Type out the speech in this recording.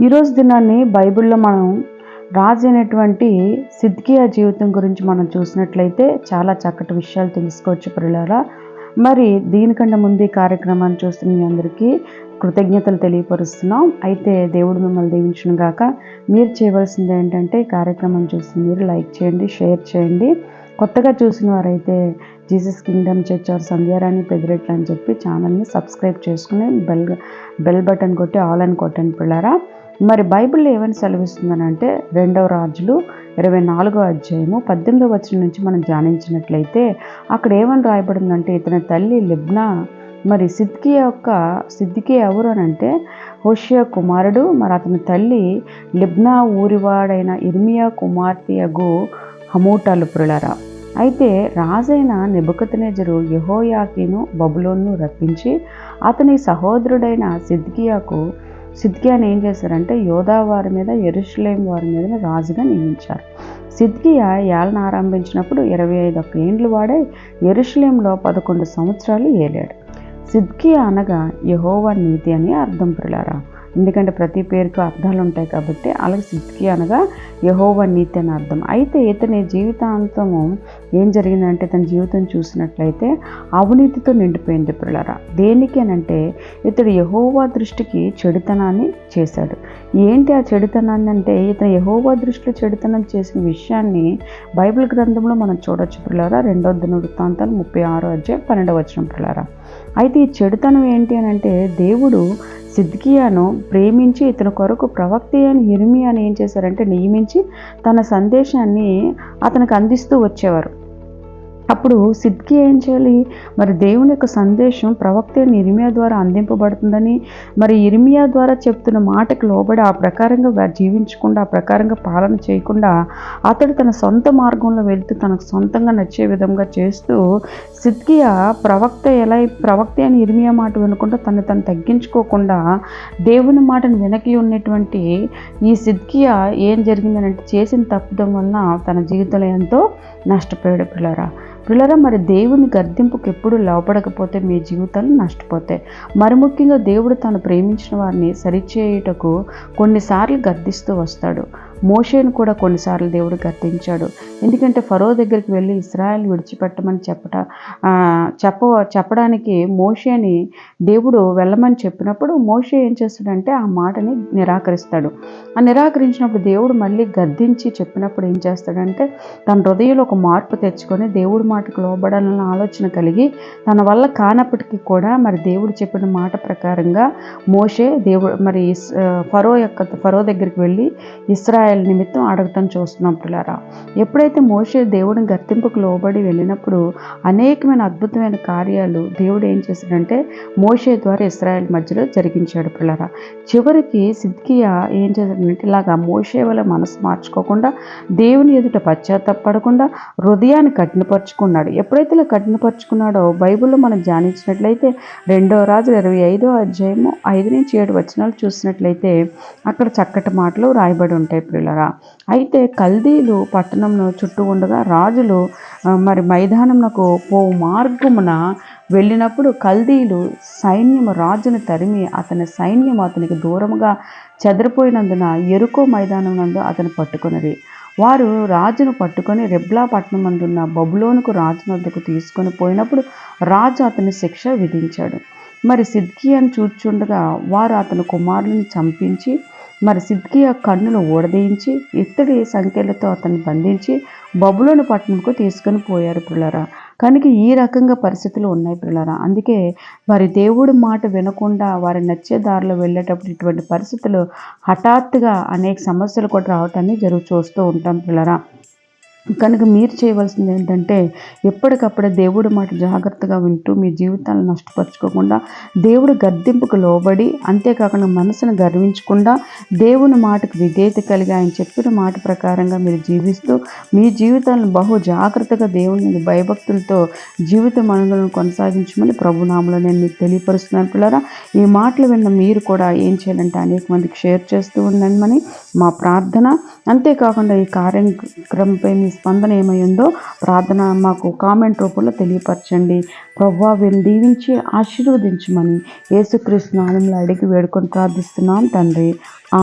ఈరోజు దినాన్ని బైబిల్లో మనం రాజు అయినటువంటి సిద్కియా జీవితం గురించి మనం చూసినట్లయితే చాలా చక్కటి విషయాలు తెలుసుకోవచ్చు ప్రియులారా. మరి దీనికంటే ముందు ఈ కార్యక్రమాన్ని చూస్తున్న మీ అందరికీ కృతజ్ఞతలు తెలియపరుస్తున్నాం. అయితే దేవుడు మిమ్మల్ని దీవించును గాక. మీరు చేయవలసింది ఏంటంటే ఈ కార్యక్రమం చూసి మీరు లైక్ చేయండి, షేర్ చేయండి. కొత్తగా చూసిన వారైతే Jesus kingdom church R Sandhyarani Pediretlu అని చెప్పి ఛానల్ని సబ్స్క్రైబ్ చేసుకుని బెల్ బటన్ కొట్టి ఆల్ అని కొట్టండి పిల్లారా. మరి బైబిల్లో ఏమని సెలవిస్తుందనంటే 2వ రాజులు 24వ అధ్యాయము 18వ వచనం నుంచి మనం ధ్యానించినట్లయితే అక్కడ ఏమని రాయబడిందంటే, ఇతని తల్లి లిబ్నా, మరి సిద్కియా ఎవరు అని అంటే హోషియా కుమారుడు. మరి అతని తల్లి లిబ్నా ఊరివాడైన ఇర్మియా కుమార్తె యగు హమూటాలు ప్రియులారా. అయితే రాజైన నెబుకద్నెజరు యెహోయాకీను బబులోను రప్పించి అతని సహోదరుడైన సిద్కియాని ఏం చేశారంటే యోధా వారి మీద, యెరూషలేము వారి మీద రాజుగా నియమించారు. సిద్కియా ఏలన ఆరంభించినప్పుడు 25 ఏండ్లు వాడై యెరూషలేములో 11 సంవత్సరాలు ఏలాడు. సిద్కియా అనగా యెహోవా నీతి అని అర్థం ప్రియులారా. ఎందుకంటే ప్రతి పేరుకు అర్థాలు ఉంటాయి కాబట్టి అలాగే సిద్కియా అనగా యెహోవా నీతి అని అర్థం. అయితే ఇతని జీవితాంతము ఏం జరిగిందంటే, తన జీవితం చూసినట్లయితే అవినీతితో నిండిపోయింది ప్రియులారా. దేనికి అనంటే ఇతడు యెహోవా దృష్టికి చెడుతనాన్ని చేశాడు. ఏంటి ఆ చెడుతనాన్ని అంటే, ఇతను యెహోవా దృష్టిలో చెడుతనం చేసిన విషయాన్ని బైబిల్ గ్రంథంలో మనం చూడొచ్చు ప్రియులారా. 2వ దినవృత్తాంతాలు 36వ అధ్యాయం 12వ వచనం ప్రియులారా. అయితే ఈ చెడుతనం ఏంటి అని అంటే, దేవుడు సిద్కియాను ప్రేమించి ఇతని కొరకు ప్రవక్త అయిన యిర్మీయాను ఏం చేశారంటే నియమించి తన సందేశాన్ని అతనికి అందిస్తూ వచ్చేవారు. అప్పుడు సిద్కియా ఏం చేయాలి, మరి దేవుని యొక్క సందేశం ప్రవక్త అయిన యిర్మీయా ద్వారా అందింపబడుతుందని, మరి యిర్మీయా ద్వారా చెప్తున్న మాటకు లోబడి ఆ ప్రకారంగా జీవించకుండా, ఆ ప్రకారంగా పాలన చేయకుండా అతడు తన సొంత మార్గంలో వెళ్తూ తనకు సొంతంగా నచ్చే విధంగా చేస్తూ సిద్కియా ప్రవక్త అయిన యిర్మీయా మాట వినకుండా తను తగ్గించుకోకుండా దేవుని మాటను వెనక్కి ఉన్నటువంటి ఈ సిద్కియా ఏం జరిగిందనంటే చేసిన తప్పుదం వలన తన జీవితంలో ఎంతో నష్టపోయాడు పిల్లరా. మరి దేవుని గర్దింపుకు ఎప్పుడు లోపడకపోతే మీ జీవితాలు నష్టపోతాయి. మరి ముఖ్యంగా దేవుడు తను ప్రేమించిన వారిని సరిచేయుటకు కొన్నిసార్లు గర్దిస్తూ వస్తాడు. మోషేను కూడా కొన్నిసార్లు దేవుడు గర్దించాడు. ఎందుకంటే ఫరో దగ్గరికి వెళ్ళి ఇశ్రాయేల్ విడిచిపెట్టమని చెప్పడానికి మోషేని దేవుడు వెళ్ళమని చెప్పినప్పుడు మోషే ఏం చేస్తాడంటే ఆ మాటని నిరాకరిస్తాడు. ఆ నిరాకరించినప్పుడు దేవుడు మళ్ళీ గద్దించి చెప్పినప్పుడు ఏం చేస్తాడంటే తన హృదయంలో ఒక మార్పు తెచ్చుకొని దేవుడి మాటకు లోబడాలన్న ఆలోచన కలిగి తన వల్ల కానప్పటికీ కూడా మరి దేవుడు చెప్పిన మాట ప్రకారంగా మోషే ఫరో దగ్గరికి వెళ్ళి ఇశ్రాయేల్ నిమిత్తం అడగటం చూస్తున్నాం పిల్లారా. ఎప్పుడైతే మోషే దేవుడిని గర్తింపుకు లోబడి వెళ్ళినప్పుడు అనేకమైన అద్భుతమైన కార్యాలు దేవుడు ఏం చేశాడంటే మోషే ద్వారా ఇశ్రాయేల్ మధ్యలో జరిగించాడు పిల్లారా. చివరికి సిద్కియా ఏం చేశాడంటే ఇలాగా మోషే వల్ల మనసు మార్చుకోకుండా దేవుని ఎదుట పశ్చాత్తాపడకుండా హృదయాన్ని కఠినపరుచుకున్నాడు. ఎప్పుడైతే ఇలా కఠినపరుచుకున్నాడో బైబిల్లో మనం ధ్యానించినట్లయితే 2వ రాజులు 25వ అధ్యాయము 5-7 వచనాలు చూసినట్లయితే అక్కడ చక్కటి మాటలు రాయబడి ఉంటాయి ప్రియులరా. అయితే కల్దీలు పట్టణంలో చుట్టూ ఉండగా రాజులు మరి మైదానంకు పోవు మార్గమున వెళ్ళినప్పుడు కల్దీలు సైన్యము రాజును తరిమి అతని సైన్యం అతనికి దూరముగా చెదిరిపోయినందున యెరికో మైదానం నందు అతను పట్టుకున్నది. వారు రాజును పట్టుకొని రిబ్లా పట్టణం అందున్న బబులోనుకు రాజు వద్దకు తీసుకొని పోయినప్పుడు రాజు అతని శిక్ష విధించాడు. మరి సిద్కియాను చూచుండగా వారు అతని కుమారులను చంపించి మరి సిద్కియా కన్నులు ఊడదీయించి ఇత్తడి సంఖ్యలతో అతన్ని బంధించి బబులోను పట్టణంకు తీసుకొని పోయారు పిల్లరా. కనుక ఈ రకంగా పరిస్థితులు ఉన్నాయి పిల్లరా. అందుకే వారి దేవుడి మాట వినకుండా వారి నచ్చే దారిలో వెళ్ళేటప్పుడు ఇటువంటి పరిస్థితులు హఠాత్తుగా అనేక సమస్యలు కూడా రావటాన్ని చూస్తూ ఉంటాం పిల్లరా. కనుక మీరు చేయవలసింది ఏంటంటే ఎప్పటికప్పుడే దేవుడి మాట జాగ్రత్తగా వింటూ మీ జీవితాలను నష్టపరచుకోకుండా దేవుడి గర్దింపుకు లోబడి, అంతేకాకుండా మనసును గర్వించకుండా దేవుని మాటకు విధేయత కలిగి ఆయన చెప్పిన మాట ప్రకారంగా మీరు జీవిస్తూ మీ జీవితాలను బహు జాగ్రత్తగా దేవుని భయభక్తులతో జీవిత మనుగడను కొనసాగించమని ప్రభునామములో నేను మీకు తెలియపరుస్తున్నాను పిల్లరా. ఈ మాటలు విన్న మీరు కూడా ఏం చేయాలంటే అనేక మందికి షేర్ చేస్తూ ఉండమని మా ప్రార్థన. అంతేకాకుండా ఈ కార్యక్రమంపై మీ స్పందన ఏమైందో ప్రార్థన మాకు కామెంట్ రూపంలో తెలియపరచండి. ప్రభువా వీరిని దీవించి ఆశీర్వదించమని యేసుక్రీస్తు నామములో అడిగి వేడుకొని ప్రార్థిస్తున్నాం తండ్రి.